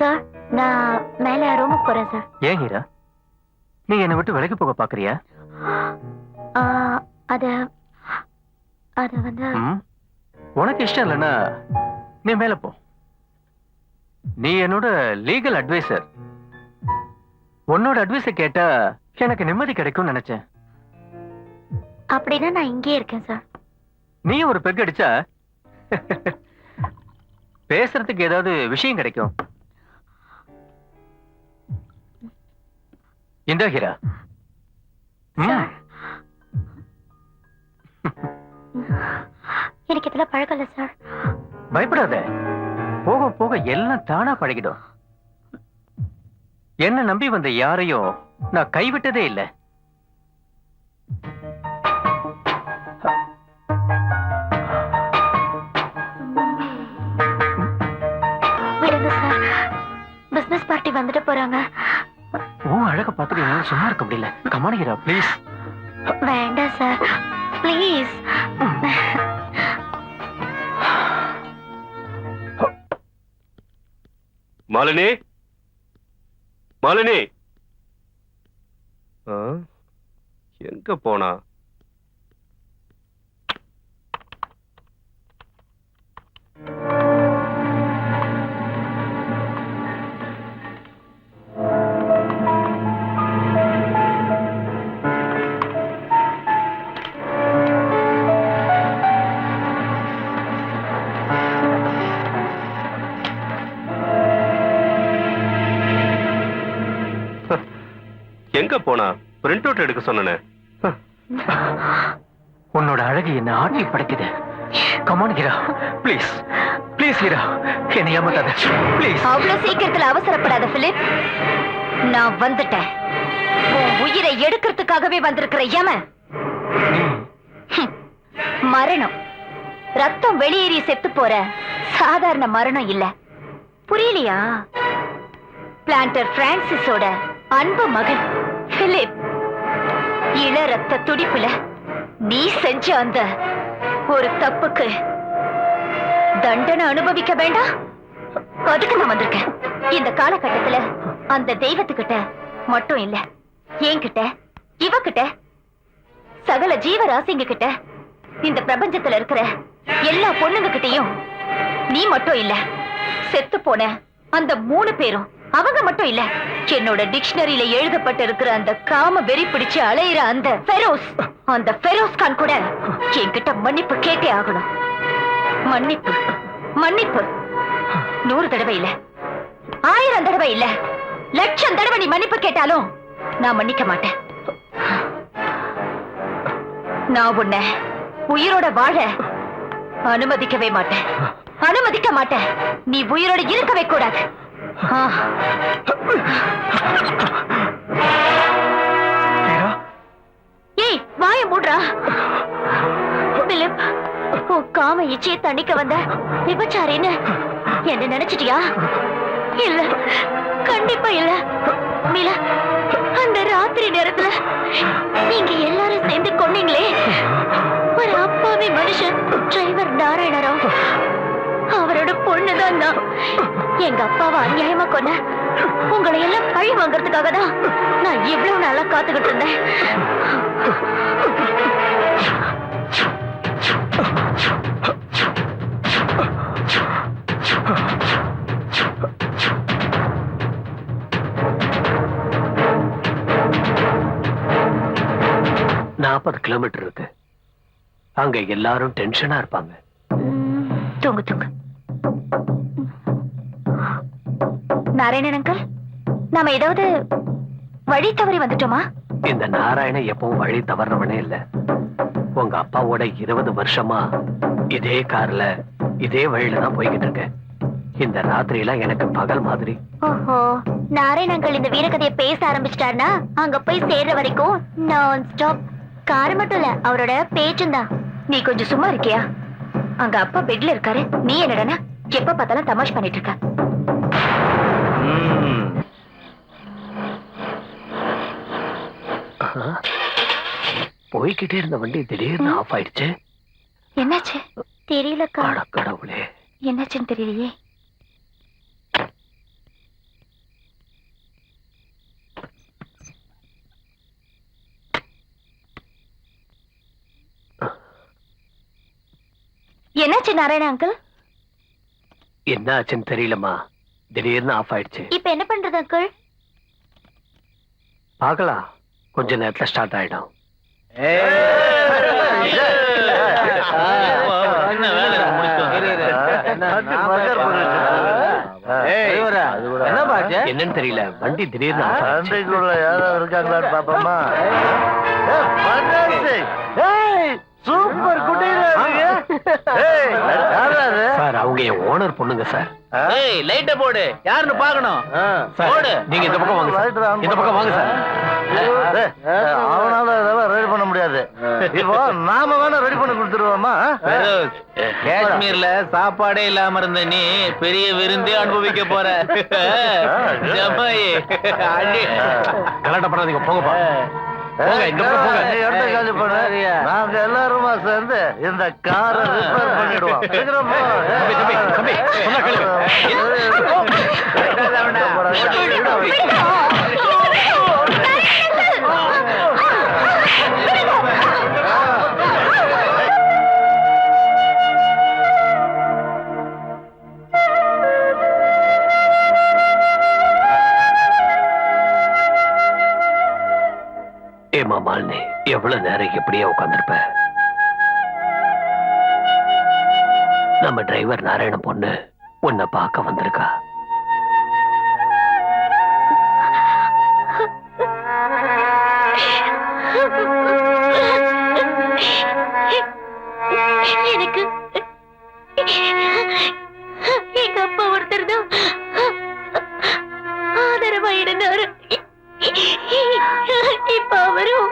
Sir, நான் மேல ரூமுக்கு போறேன் சார். ஏன் ஹீரா, நீ என்னை விட்டு விலகி போக பாக்குறியா? அது வந்து உனக்கு இஷ்டம் இல்லைன்னா நீ மேல போ. நீ என்னோட லீகல் அட்வைசர். உன்னோட அட்வைஸை கேட்டா எனக்கு நிம்மதி கிடைக்கும்னு நினைச்சேன். அப்படின்னா நான் இங்கே இருக்கேன் சார். நீ ஒரு பெக் அடிச்சா பேசுறதுக்கு ஏதாவது விஷயம் கிடைக்கும். இந்த ஹீரா, எனக்கு இதெல்லாம் பழக்கம் இல்ல சார். பயப்படாத, போக போக எல்லாம் தானா பழகிடும். என்ன நம்பி வந்த யாரையும் நான் கைவிட்டதே இல்லை. விடுங்க சார், பிசினஸ் பார்ட்டி வந்துட்டு போறாங்க. அழக பார்த்துட்டு என்னால சும்மா இருக்க முடியல. Come on Heera, please. வேண்டாம் சார், ப்ளீஸ். மாலினி, மாலினி எங்க போனா? எங்க போனா? பிரிண்ட் அவுட் எடுக்க சொன்னேன். உன்னோட அழகு என்ன ஆட்டி படைக்குது. Come on Heera, please please Heera, என்னை ஏமாத்தாத ப்ளீஸ். அவ்வளவு சீக்கிரத்துல அவசரப்படாத பிலிப். நான் வந்துட்டேன். உன் உயிரை எடுக்கிறதுக்காகவே வந்திருக்கிற யமன். மரணம் ரத்தம் வெளியேறி செத்து போற சாதாரண மரணம் இல்ல. புரியலையா? பிளான்டர் பிரான்சிஸோட அன்பு மகன் பிலிப் இள ரத்த துடிப்புல நீ செஞ்ச அந்த ஒரு தப்புக்கு தண்டனை அனுபவிக்க வேண்டாம்? அதுக்கு நான் வந்திருக்கேன். இந்த காலகட்டத்துல அந்த தெய்வத்துக்கிட்ட மட்டும் இல்ல, என்கிட்ட, இவகிட்ட, சகல ஜீவராசிங்க கிட்ட, இந்த பிரபஞ்சத்துல இருக்கிற எல்லா பொண்ணுங்க கிட்டையும் நீ மட்டும் இல்ல, செத்து போன அந்த 3 பேரும் அவங்க மட்டும் இல்ல, என்னோட டிக்ஷனரியில எழுதப்பட்டு இருக்கிற அந்த காம வெறி பிடிச்சு அலையிற அந்த ஃபெரோஸ் கான் கூட என்கிட்ட மன்னிப்பு கேட்டே ஆகணும். மன்னிப்பு, மன்னிப்பு. 100 தடவை இல்ல, 1000 தடவை இல்ல, 1,00,000 தடவை நீ மன்னிப்பு கேட்டாலும் நான் மன்னிக்க மாட்டேன். நான் உன்னை உயிரோட வாழ அனுமதிக்கவே மாட்டேன், அனுமதிக்க மாட்டேன். நீ உயிரோட இருக்கவே கூடாது. ஏய், வாய மூடுறா. பிலிப், காம இச்சையை தண்டிக்க வந்த விபச்சாரின்னு என்ன நினைச்சிட்டியா? இல்ல, கண்டிப்பா இல்ல. மிலா, அந்த ராத்திரி நேரத்துல நீங்க எல்லாரும் சேர்ந்து கொன்னீங்களே, ஒரு அப்பாவி மனுஷன் டிரைவர் நாராயணராவ், அவரோட பொண்ணுதான் நான். எங்க அப்பாவை அநியாயமா கொன்ன உங்களை எல்லாம் பழி வாங்கறதுக்காக தான் நான் இவ்வளவு நாளா காத்துக்கிட்டு இருந்தேன். நாற்பது கிலோமீட்டர் இருக்கு. அங்க எல்லாரும் டென்ஷனா இருப்பாங்க. தூங்கு தூங்கு. நாராயணன் அங்கிள், நாம ஏதாவது வழி தவறி வந்துட்டோமா? இந்த நாராயணன் எப்பவும் வழி தவறவனே இல்ல. உங்க அப்பாவோட 20 வருஷமா இதே கார்ல இதே வழியில தான் போய்கிட்டு இருக்கேன். இந்த ராத்திரியில எனக்கு பகல் மாதிரி. ஓஹோ, நாராயணன் அங்கிள் இந்த வீரகதையை பேச ஆரம்பிச்சிட்டாருன்னா அங்க போய் சேர்ற வரைக்கும் நான் ஸ்டாப். கார் மட்டும் இல்ல, அவரோட பேச்சும் தான். நீ கொஞ்சம் சும்மா இருக்கியா? அங்க அப்பா பெட்ல இருக்காரு, நீ என்னடா எப்ப பார்த்தாலும் தமாஷ் பண்ணிட்டு இருக்க. போய்கிட்டே இருந்த வண்டி திடீர்னு ஆஃப் ஆயிடுச்சு. என்னாச்சு தெரியலக்கா. கடவுளே, என்னாச்சுன்னு தெரியலையே. என்னாச்சு நாராயண அங்கிள்? என்ன ஆச்சுன்னு தெரியலம்மா, திடீர்னு ஆஃப் ஆயிடுச்சு. இப்ப என்ன பண்றது அங்கிள்? பார்க்கலாம், கொஞ்ச நேரத்துல ஸ்டார்ட் ஆயிடும். என்னன்னு தெரியல, வண்டி திடீர்னு off ஆயிடுச்சு. யாராவது இருக்காங்களான்னு பாப்போமா? சூப்பர் சார், அவங்க என் ஓனர் பொண்ணுங்க சார். லைட்ட போடு, யாருன்னு பாக்கணும். சார், நீங்க இந்த பக்கம் வாங்க சார். இந்த பக்கம் வாங்க சார். அவனால இதெல்லாம் ரெடி பண்ண முடியாது. இப்போ நாம வேணா ரெடி பண்ணி கொடுத்துருவோமா? காஷ்மீர்ல சாப்பாடே இல்லாம இருந்த நீ பெரிய விருந்தே அனுபவிக்க போற. ஜமாயி, அடி. கலாட்டம் பண்ணாதீங்க, போங்கப்பா. போங்க, இந்த பக்கம் போங்க. நீ இடத்த காலி பண்ணு. நாங்க எல்லாருமா சேர்ந்து இந்த காரை ரிப்பேர் பண்ணிடுவோம். சீக்கிரம் போ. தம்பி, தம்பி, தம்பி, சொன்னா கேளு. ஏமா மாலினி, எவ்வளவு நேரம் எப்படியே உட்கார்ந்திருப்ப? நம்ம டிரைவர் நாராயண பொண்ணு உன்னை பார்க்க வந்திருக்கா. எனக்கு எங்க அப்பா ஒருத்தர் தான் ஆதரவா இருந்தாரு. இப்ப அவரும்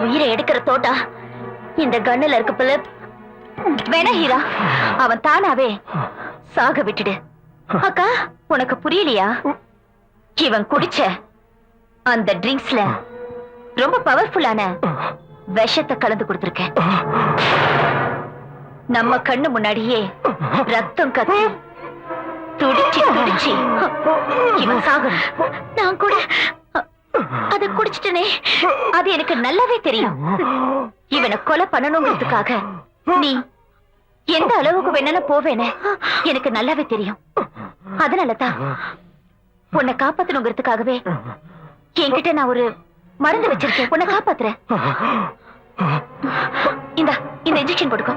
உயிரை எடுக்கிற தோட்டா இந்த கண்ணுல இருக்க பிள்ளை வேணா ஹீரா, அவன் தானாவே சாக விட்டுடு. அக்கா, உனக்கு புரியலையா? இவன் குடிச்ச அந்த ட்ரிங்க்ஸ்ல ரொம்ப பவர்ஃபுல்லான விஷத்தை கலந்து கொடுத்திருக்கேன். நம்ம கண்ணு முன்னாடியே ரத்தம் கத்தி துடிச்சு துடிச்சு இவன் சாகணும். நான் கூட அதை குடிச்சிட்டனே, அது எனக்கு நல்லாவே தெரியும். இவனை கொலை பண்ணணுங்கிறதுக்காக நீ எந்த அளவுக்கு வேணாலும் போவேன்னு எனக்கு நல்லாவே தெரியும். அதனாலதான் உன்னை காப்பாத்தணுங்கிறதுக்காகவே என்கிட்ட நான் ஒரு மருந்து வச்சிருக்கேன். உன்னை காப்பாத்துறேன். இந்த இன்ஜெக்ஷன் போட்டுக்கோ.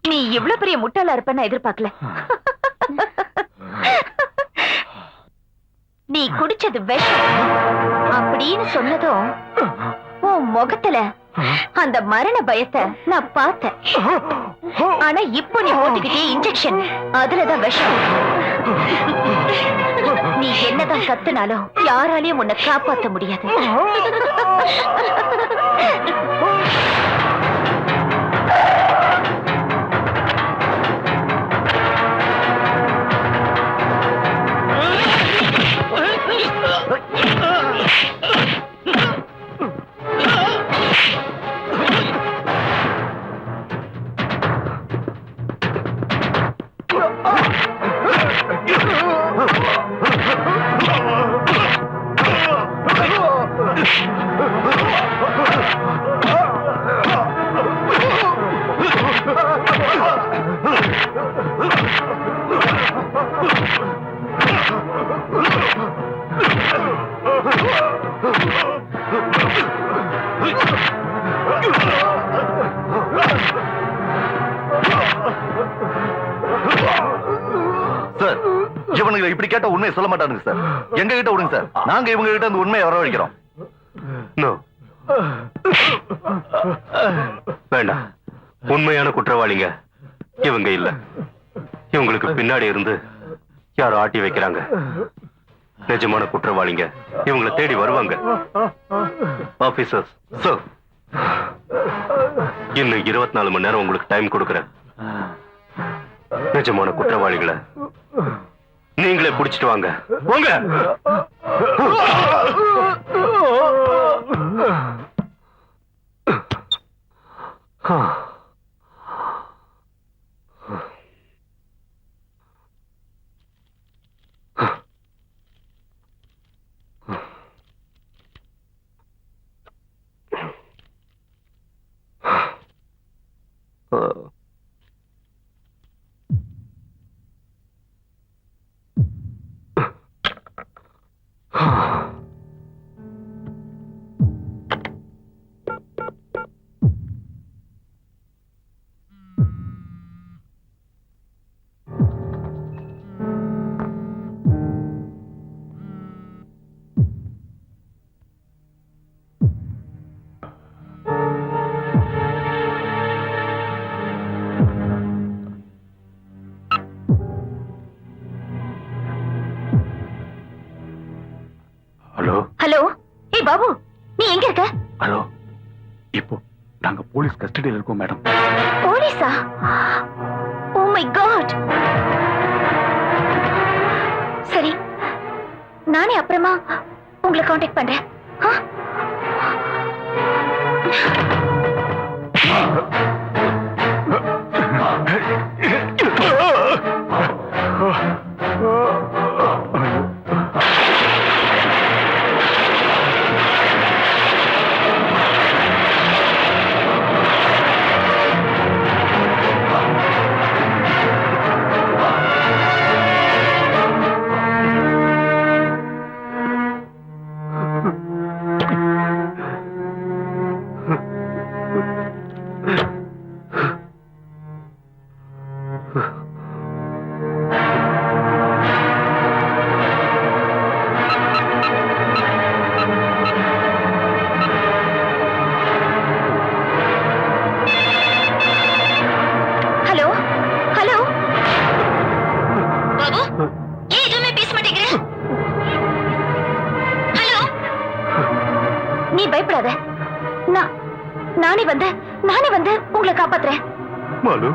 நீ இவ்வளவு பெரிய முட்டாளா இருப்ப நான் எதிர்பார்க்கல. நீ குடிச்சது விஷம் அப்படின்னு சொன்னதும் உன் முகத்துல அந்த மரண பயத்தை நான் பார்த்தேன். ஆனா இப்போ நீ போட்டுக்கிட்டே இன்ஜெக்ஷன், அதுலதான் விஷம். நீ என்னதான் கத்துனாலும் யாராலையும் உன்னை காப்பாற்ற முடியாது. சார், இவனுங்க இப்படி கேட்ட உண்மையை சொல்ல மாட்டானுங்க சார். எங்க கிட்ட விடுங்க சார், நாங்க இவங்க கிட்ட அந்த உண்மையை வரவழைக்கிறோம். வேண்டாம், உண்மையான குற்றவாளிங்க இவங்க இல்ல. இவங்களுக்கு பின்னாடி இருந்து யாரோ ஆட்டி வைக்கிறாங்க. நிஜமான குற்றவாளிங்க இவங்களை தேடி வருவாங்க. ஆபீசர்ஸ் சார், இன்னும் 24 மணி நேரம் உங்களுக்கு டைம் கொடுக்கறேன். நிஜமான குற்றவாளிகளை நீங்களே பிடிச்சிட்டு வாங்க. வாங்க. ஹலோ ஹலோ, ஏய் பாபு, நீ எங்க இருக்க? ஹலோ, இப்போ நாங்க போலீஸ் கஸ்டடியில் இருக்கோம் மேடம். போலீஸா? Oh my God. சரி, நானே அப்புறமா உங்களை காண்டாக்ட் பண்றேன். நீ பயப்படாத, நானே வந்து உங்களை காப்பாத்துறேன். மாலு